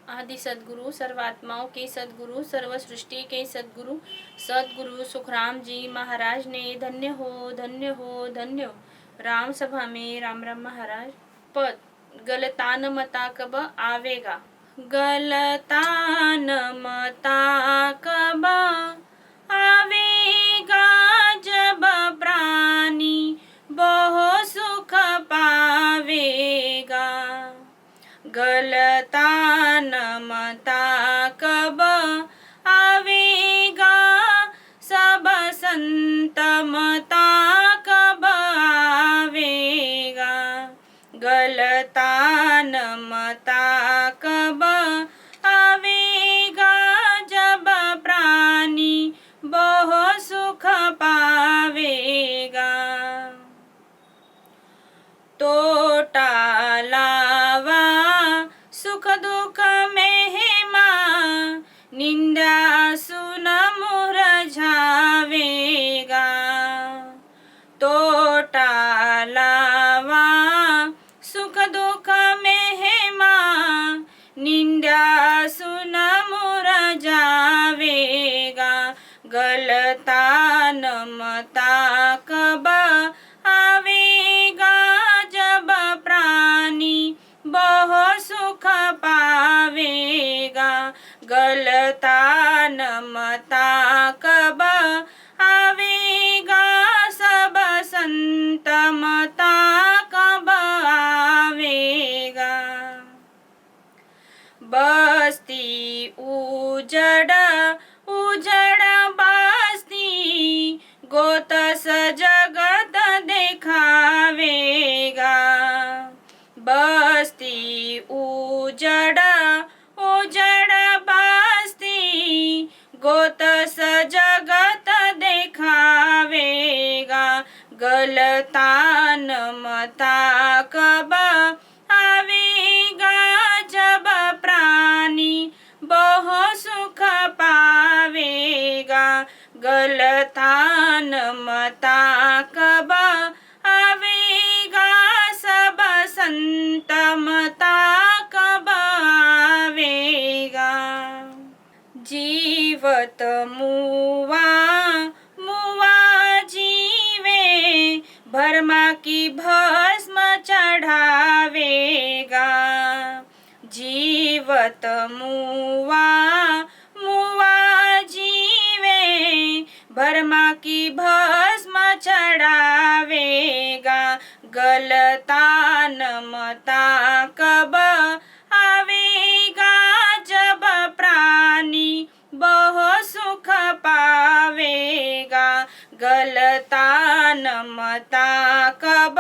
आदि सदगुरु, सर्वात्माओं के सदगुरु, सर्व सृष्टि के सदगुरु, सदगुरु सुखराम जी महाराज ने धन्य हो, धन्य हो, धन्य हो। राम सभा में राम राम महाराज। पद गलतान मता कब आवेगा। गलतान मता कब आवेगा, जब प्राणी बहु सुख पावेगा। गलतान मता कब आवेगा, सब संत मता कब आवेगा। गलतान मता कब आवेगा, जब प्राणी बहु सुख पावेगा। तोटा लावा सुख दुख महिमा, निंदा सुन मुरझावेगा। तोटा लावा सुख दुख महिमा, निंदा सुन मुरझावेगा। गलतान मता कब आवेगा, जब प्राणी बहु सुख पावेगा। गलतान मता कब आवेगा, सब संत मता कब आवेगा। बस्ती उजड़ उजड़ बस्ती, गोत जगत देखावेगा। बस्ती उजड़ उजड़ बस्ती, गोत जगत देखावेगा। गलतान मता कब आवेगा, जब प्राणी बहु सुख पावेगा। गलतान मता कब आवेगा, सब संत मता कब आवेगा। जीवत मुआ मुआ जीवे, भरमा की भस्म चढ़ावेगा। जीवत मुआ मुआ जीवे, भरमा की भस्म चढ़ावेगा। गलतान मता कब आवेगा, जब प्राणी बहु सुख पावेगा। गलतान मता कब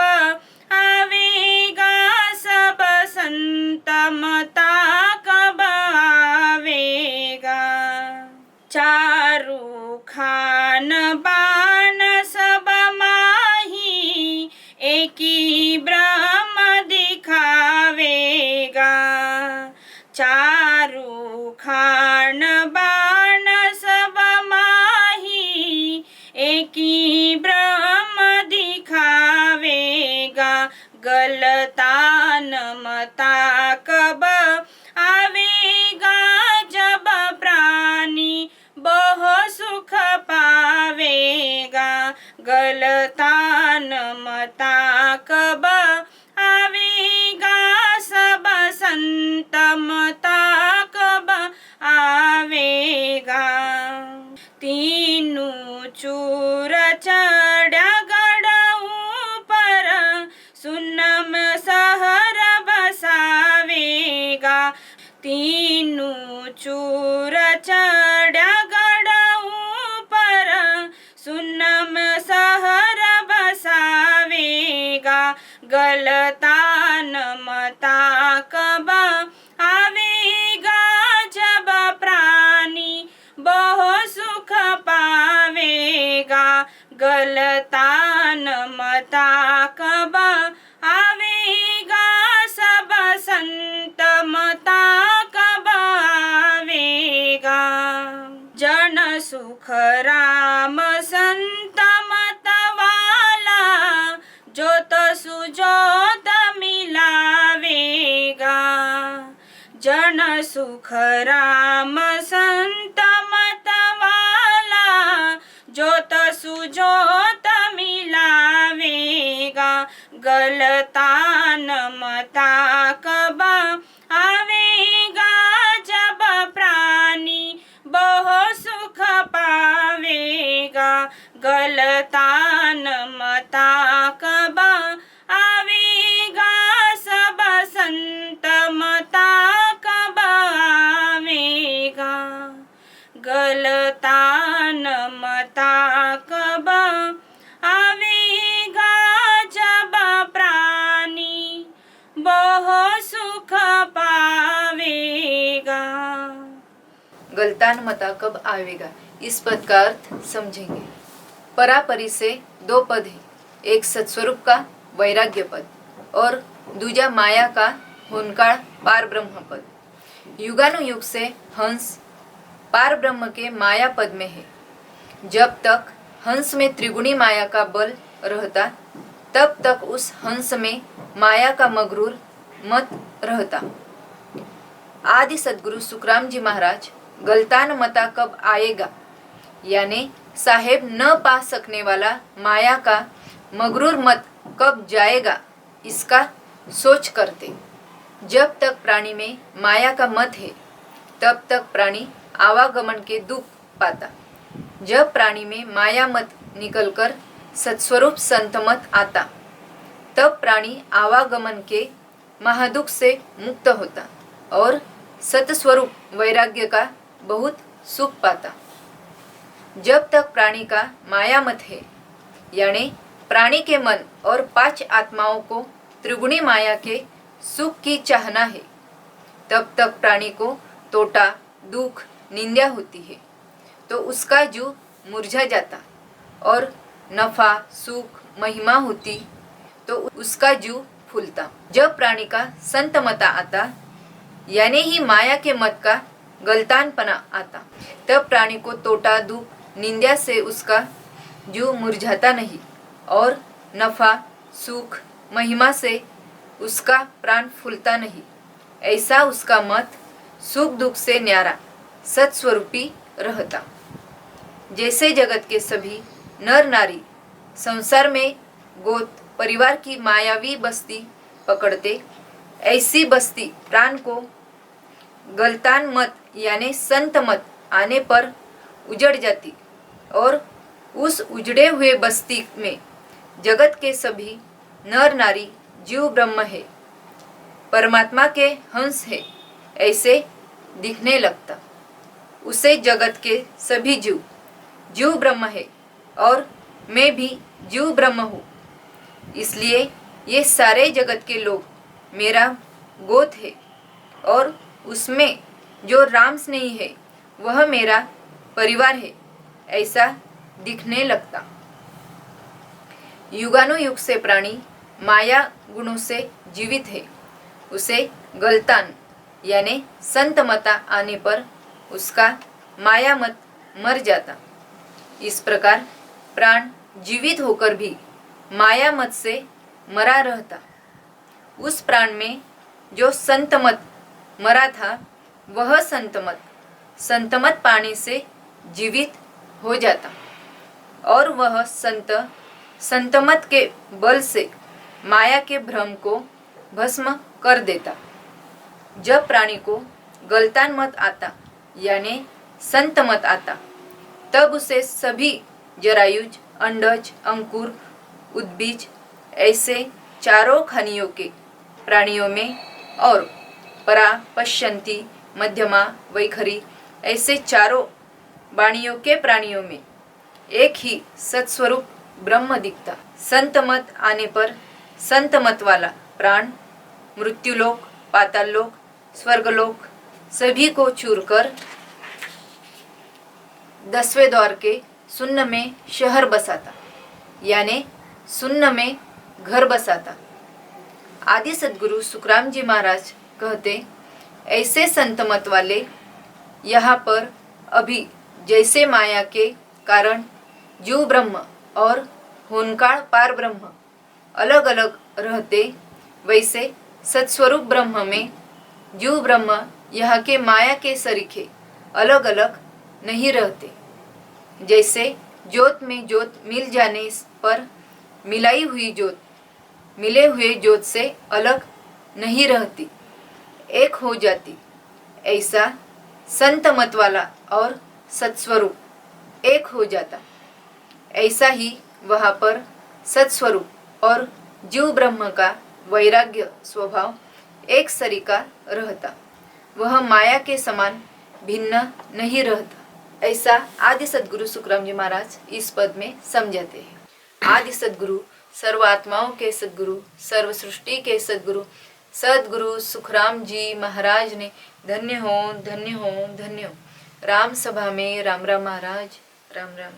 आवेगा, सब संत मता कब आवेगा। चारू खान बाण सब माही, एकी ब्रह्म दिखावेगा। चारू खान बाण सब माही, एकी ब्रह्म दिखावेगा। गलतान मता कब आवेगा, जब प्राणी बहु सुख पावेगा। गलतान मता कब आवेगा, सब संत मता कब आवेगा। तीनू चूर चढ़ा गढ़ ऊपर, सुन्नम सहर बसावेगा। तीनू चूर चढ़ा गढ़ ऊपर, सुन्नम सहर बसावेगा। गलतान मता कब आवेगा, जब प्राणी बहु सुख पावेगा। गलतान मता कब आवेगा, सब संत मता कब आवेगा। जन सुख राम संत मतवाला, जोत सुजोत मिलावेगा। जन सुख राम संत मतवाला, जोत सुजोत मिलावेगा, गलतान मता कब आवेगा, जब प्राणी बहु सुख पावेगा, गलतान मता कब आवेगा, सब संत मता कब आवेगा, गलतान मता कब आवेगा, जब प्राणी बहु सुख पावेगा। गलतान मता कब आवेगा, इस पद का अर्थ समझेंगे। परापरी से दो पद है, एक सत्स्वरूप का वैराग्य पद और दूजा माया का हुनकाळ पार ब्रह्म पद। युगानुयुग से हंस पार ब्रह्म के माया पद में है। जब तक हंस में त्रिगुणी माया का बल रहता, तब तक उस हंस में माया का मगरूर मत रहता। आदि सदगुरु सुखराम जी महाराज गलतान मता कब आएगा यानी साहेब न पा सकने वाला माया का मगरूर मत कब जाएगा, इसका सोच करते। जब तक प्राणी में माया का मत है, तब तक प्राणी आवागमन के दुख पाता। जब प्राणी में माया मत निकलकर सत्स्वरूप संत मत आता, तब प्राणी आवागमन के महादुख से मुक्त होता और सतस्वरूप वैराग्य का बहुत सुख पाता। जब तक प्राणी का माया मत है, यानी प्राणी के मन और पांच आत्माओं को त्रिगुणी माया के सुख की चाहना है, तब तक प्राणी को तोटा, दुख, निंदा होती है, तो उसका जीव मुरझा जाता और नफा, सुख, महिमा होती तो उसका जीव फूलता। जब प्राणी का संत मता आता, यानी ही माया के मत का गलतानपना आता, तब प्राणी को तोटा, दुख, निंदा से उसका जीव मुरझाता नहीं और नफा, सुख, महिमा से उसका प्राण फूलता नहीं। ऐसा उसका मत सुख दुख से न्यारा सत्स्वरूपी रहता। जैसे जगत के सभी नर नारी संसार में गोत परिवार की मायावी बस्ती पकड़ते, ऐसी बस्ती प्राण को गलतान मत यानी संत मत आने पर उजड़ जाती और उस उजड़े हुए बस्ती में जगत के सभी नर नारी जीव ब्रह्म है, परमात्मा के हंस है, ऐसे दिखने लगता। उसे जगत के सभी जीव जीव ब्रह्म है और मैं भी जीव ब्रह्म हूँ, इसलिए ये सारे जगत के लोग मेरा गोत है और उसमें जो राम स्नेही है वह मेरा परिवार है, ऐसा दिखने लगता। युगानुयुग से प्राणी माया गुणों से जीवित है। उसे गलतान यानी संत मता आने पर उसका माया मत मर जाता। इस प्रकार प्राण जीवित होकर भी माया मत से मरा रहता। उस प्राण में जो संत मत मरा था, वह संत मत पाने से जीवित हो जाता और वह संत मत के बल से माया के भ्रम को भस्म कर देता। जब प्राणी को गलतान मत आता यानी संत मत आता, तब उसे सभी जरायुज, अंडज, अंकुर, उद्बीज ऐसे चारों खनियों के प्राणियों में और परा, पश्यंती, मध्यमा, वैखरी ऐसे चारों वाणियों के प्राणियों में एक ही सत्स्वरूप ब्रह्म दिखता। संत मत आने पर संत मत वाला प्राण मृत्युलोक, पाताललोक, स्वर्गलोक सभी को चूरकर 10वें द्वार के शून्य में शहर बसाता, यानी शून्य में घर बसाता। आदि सदगुरु सुखराम जी महाराज कहते, ऐसे संत मत वाले यहाँ पर अभी जैसे माया के कारण जीव ब्रह्म और हुनकाळ पार ब्रह्म अलग अलग रहते, वैसे सत्स्वरूप ब्रह्म में जीव ब्रह्म यहाँ के माया के सरीखे अलग अलग नहीं रहते। जैसे ज्योत में ज्योत मिल जाने पर मिलाई हुई ज्योत मिले हुए ज्योत से अलग नहीं रहती, एक हो जाती, ऐसा संत मत वाला और सत्स्वरूप एक हो जाता। ऐसा ही वहाँ पर सत्स्वरूप और जीव ब्रह्म का वैराग्य स्वभाव एक सरीका रहता, वह माया के समान भिन्न नहीं रहता। ऐसा आदि सद्गुरु सुखराम जी महाराज इस पद में समझाते हैं। आदि सद्गुरु सर्व आत्माओं के सद्गुरु, सर्व सृष्टि के सद्गुरु सद्गुरु सुखराम जी महाराज ने धन्य हो, धन्य हो, धन्य हो। राम सभा में राम राम महाराज, राम राम।